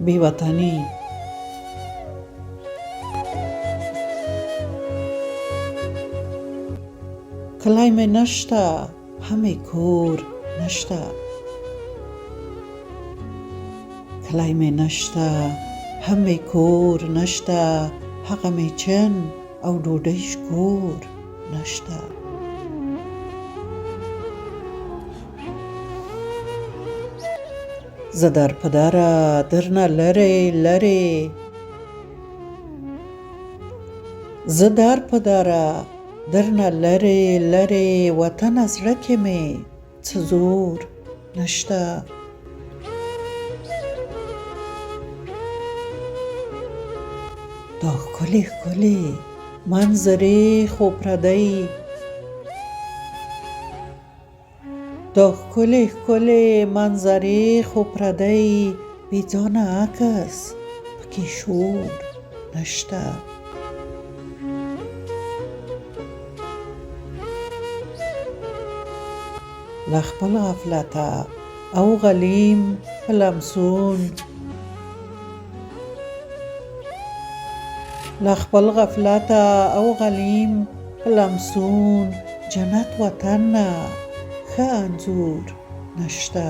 بی وطنی. کلی می نشته همی کور نشته، کلی می نشته همی کور نشته، حق می چن او ډوډۍ شکور نشته. زه در پدره درنه لرې لرې، زه در پدره درنه لرې لرې، وطنه زړه کې مې څه زور نشته. دا ښکلې ښکلې منظرې خو پردۍ، دا ښکلې ښکلې منظرې خو پردۍ، بې ځانه عکس پکې شور نشته. له خپل غفلته او غلیم په لمسون، له خپل غفلته او غلیم په لمسون، جنت وطن نه ښه انځور نشته.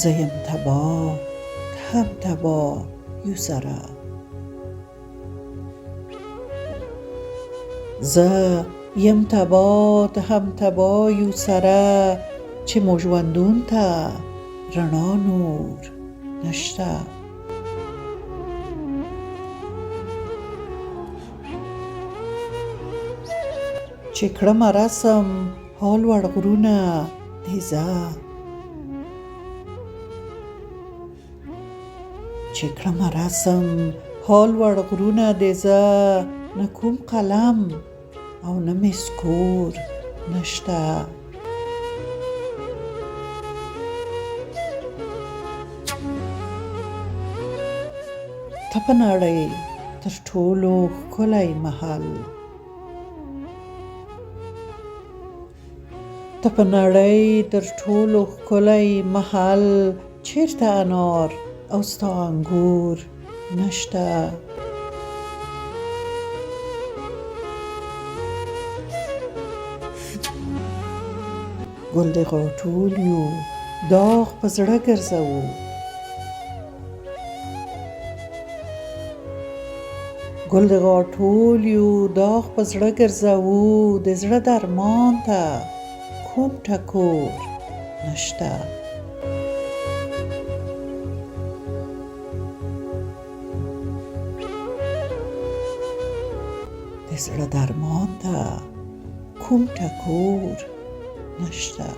زه یم تباه ته هم تباه یو سره، زه یم تباه ته هم تباه یو سره، چې مو ژوندون ته رڼا نور نشته. چې کړمه رسم حال وړ غرونه دې زه، چې کړمه رسم حال وړ غرونه دې زه، نه کوم قلم او نه مې سکور نشته. ته په نړۍ تر ټولو ښکلی محل، ته په نړۍ تر ټولو ښکلی محل، چیرته انار او ستا انګور نشته. ګل د غاټول یو داغ په زړه ګرځوو، ګل د غاټول یو داغ په زړه ګرځوو، د زړه درمان ته کوم ټکور نشته. د زړه درمان ته کوم ټکور نشته.